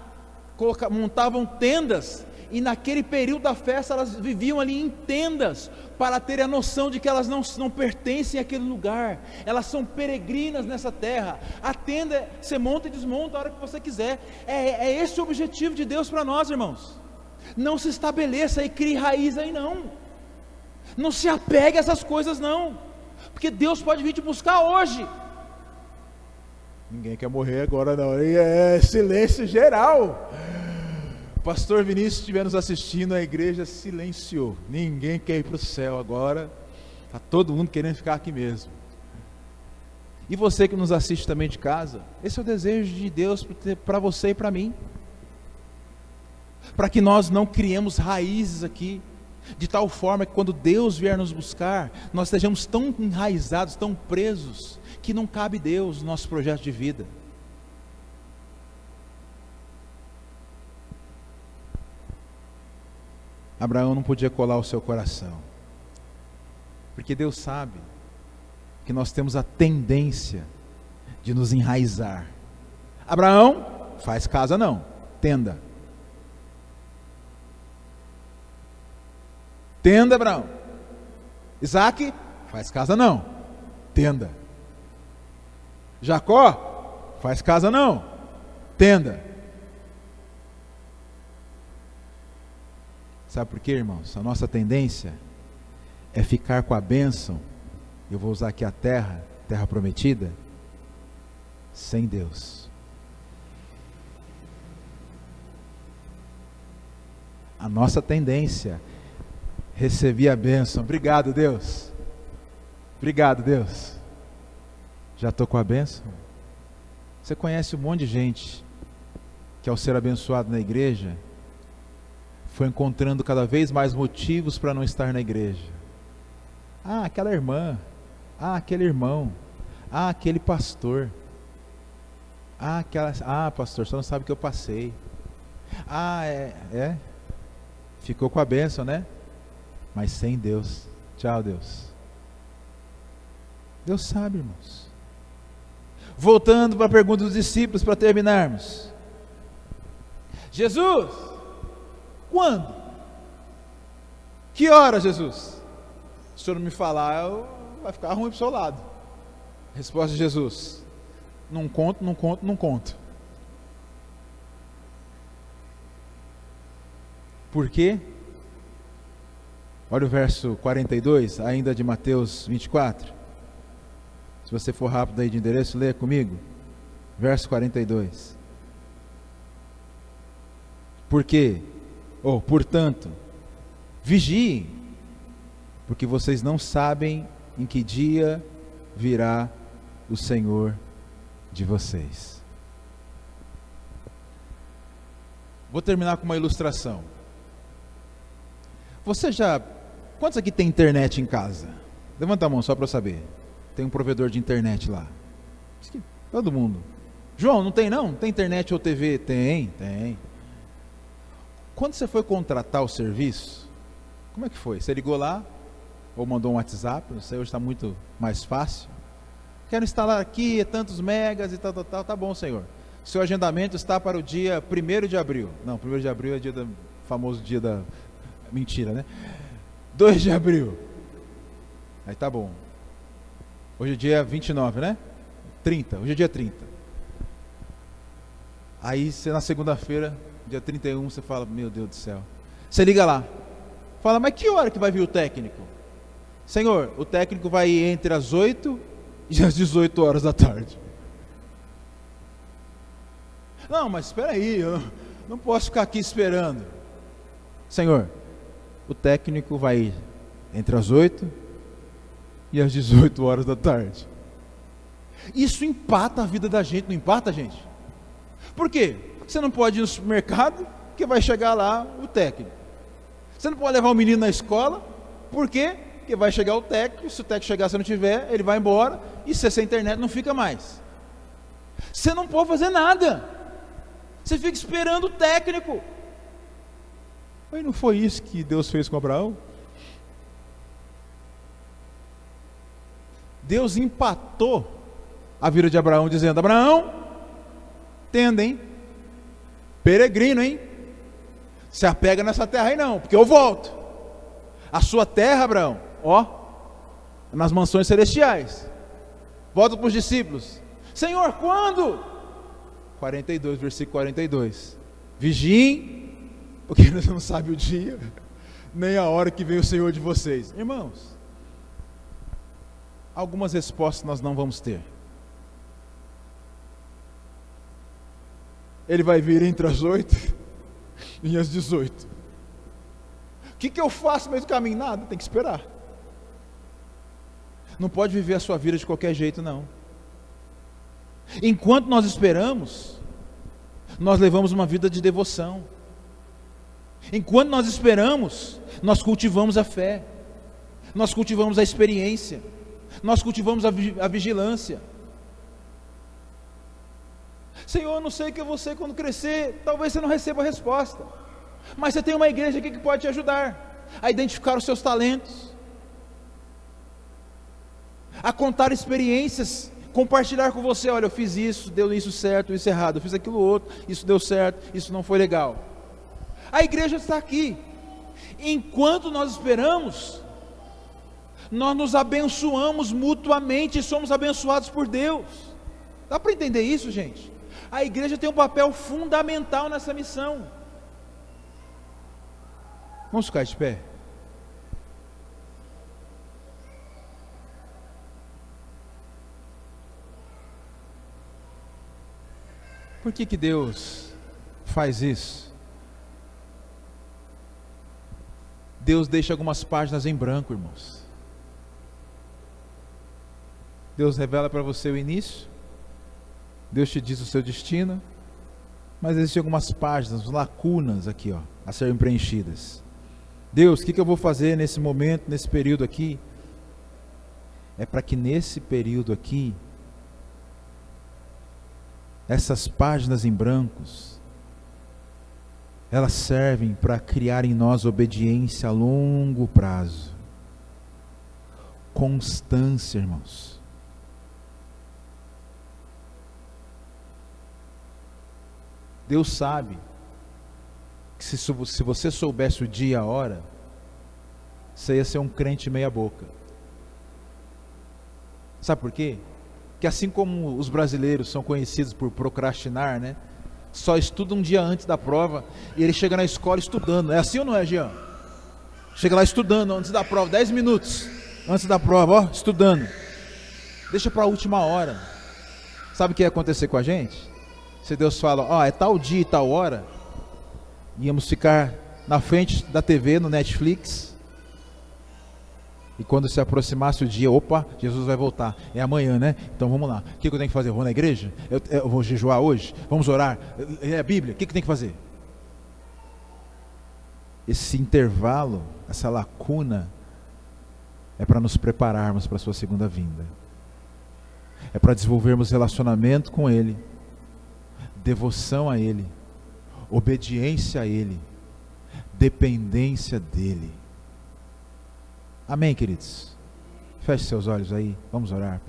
montavam tendas, e naquele período da festa elas viviam ali em tendas, para terem a noção de que elas não pertencem àquele lugar, elas são peregrinas nessa terra. A tenda você monta e desmonta a hora que você quiser. É esse o objetivo de Deus para nós, irmãos. Não se estabeleça e crie raiz aí não se apegue a essas coisas não, porque Deus pode vir te buscar hoje. Ninguém quer morrer agora não, é silêncio geral. Pastor Vinícius estiver nos assistindo, a igreja silenciou, ninguém quer ir para o céu agora, está todo mundo querendo ficar aqui mesmo. E você que nos assiste também de casa, esse é o desejo de Deus para você e para mim, para que nós não criemos raízes aqui, de tal forma que quando Deus vier nos buscar, nós estejamos tão enraizados, tão presos, que não cabe Deus no nosso projeto de vida. Abraão não podia colar o seu coração, porque Deus sabe que nós temos a tendência de nos enraizar. Abraão, faz casa não, tenda. Tenda, Abraão. Isaac, faz casa não, tenda. Jacó, faz casa não, tenda. Sabe por quê, irmãos? A nossa tendência é ficar com a bênção, eu vou usar aqui a terra prometida, sem Deus. A nossa tendência, recebi a bênção, obrigado Deus, obrigado Deus, já estou com a bênção. Você conhece um monte de gente que ao ser abençoado na igreja, foi encontrando cada vez mais motivos para não estar na igreja. Ah, aquela irmã, ah, aquele irmão, ah, aquele pastor, pastor, você não sabe o que eu passei. Ficou com a bênção, né? Mas sem Deus. Tchau, Deus. Deus sabe, irmãos. Voltando para a pergunta dos discípulos, para terminarmos. Jesus, quando? Que hora, Jesus? Se o senhor não me falar, vai ficar ruim para o seu lado. Resposta de Jesus: não conto, não conto, não conto. Por quê? Olha o verso 42, ainda de Mateus 24. Se você for rápido aí de endereço, leia comigo. Verso 42. Por quê? Portanto, vigiem, porque vocês não sabem em que dia virá o Senhor de vocês. Vou terminar com uma ilustração. Quantos aqui tem internet em casa? Levanta a mão só para eu saber. Tem um provedor de internet lá. Todo mundo. João, não tem não? Tem internet ou TV? Tem. Quando você foi contratar o serviço, como é que foi? Você ligou lá? Ou mandou um WhatsApp? Não sei, hoje está muito mais fácil. Quero instalar aqui, tantos megas e tal. Tá bom, senhor. Seu agendamento está para o dia 1º de abril. Não, 1º de abril é famoso dia da... Mentira, né? 2 de abril. Aí tá bom. Hoje é dia 29, né? 30, hoje é dia 30. Aí você na segunda-feira, dia 31, você fala, meu Deus do céu. Você liga lá. Fala, mas que hora que vai vir o técnico? Senhor, o técnico vai entre as 8 e as 18 horas da tarde. Não, mas espera aí, eu não posso ficar aqui esperando. Senhor, o técnico vai ir entre as 8 e as 18 horas da tarde. Isso empata a vida da gente, não empata, gente? Por quê? Você não pode ir no supermercado, porque vai chegar lá o técnico. Você não pode levar o menino na escola, por quê? Porque vai chegar o técnico, se o técnico chegar e você não tiver, ele vai embora, e se essa internet não fica mais. Você não pode fazer nada. Você fica esperando o técnico. Mas não foi isso que Deus fez com Abraão? Deus empatou a vida de Abraão, dizendo: Abraão, tenda, hein? Peregrino, hein? Se apega nessa terra aí não, porque eu volto. A sua terra, Abraão, ó, nas mansões celestiais. Volta para os discípulos. Senhor, quando? 42, versículo 42. Vigiem, porque você não sabe o dia, nem a hora que vem o Senhor de vocês. Irmãos, algumas respostas nós não vamos ter. Ele vai vir entre as 8 e as 18. O que eu faço no meio do caminho? Nada, tem que esperar. Não pode viver a sua vida de qualquer jeito, não. Enquanto nós esperamos, nós levamos uma vida de devoção. Enquanto nós esperamos, nós cultivamos a fé, nós cultivamos a experiência, nós cultivamos a vigilância. Senhor, eu não sei o que eu vou ser quando crescer. Talvez você não receba a resposta, mas você tem uma igreja aqui que pode te ajudar a identificar os seus talentos, a contar experiências, compartilhar com você: olha, eu fiz isso, deu isso certo, isso errado, eu fiz aquilo outro, isso deu certo, isso não foi legal. A igreja está aqui. Enquanto nós esperamos, nós nos abençoamos mutuamente e somos abençoados por Deus. Dá para entender isso, gente? A igreja tem um papel fundamental nessa missão. Vamos ficar de pé? Por que Deus faz isso? Deus deixa algumas páginas em branco, irmãos. Deus revela para você o início, Deus te diz o seu destino, mas existem algumas páginas, lacunas aqui, ó, a serem preenchidas. Deus, o que eu vou fazer nesse momento, nesse período aqui? É para que nesse período aqui, essas páginas em brancos, elas servem para criar em nós obediência a longo prazo, constância, irmãos. Deus sabe que se você soubesse o dia e a hora, você ia ser um crente meia boca. Sabe por quê? Que assim como os brasileiros são conhecidos por procrastinar, né? Só estudam um dia antes da prova e ele chega na escola estudando. É assim ou não é, Jean? Chega lá estudando antes da prova, 10 minutos antes da prova, ó, estudando. Deixa para a última hora. Sabe o que ia acontecer com a gente? Se Deus fala, ó, é tal dia e tal hora, íamos ficar na frente da TV, no Netflix, e quando se aproximasse o dia, opa, Jesus vai voltar, é amanhã, né? Então vamos lá, o que eu tenho que fazer? Eu vou na igreja? Eu vou jejuar hoje? Vamos orar? É a Bíblia? O que tem que fazer? Esse intervalo, essa lacuna, é para nos prepararmos para a sua segunda vinda, é para desenvolvermos relacionamento com Ele, devoção a Ele, obediência a Ele, dependência dEle. Amém, queridos? Feche seus olhos aí, vamos orar.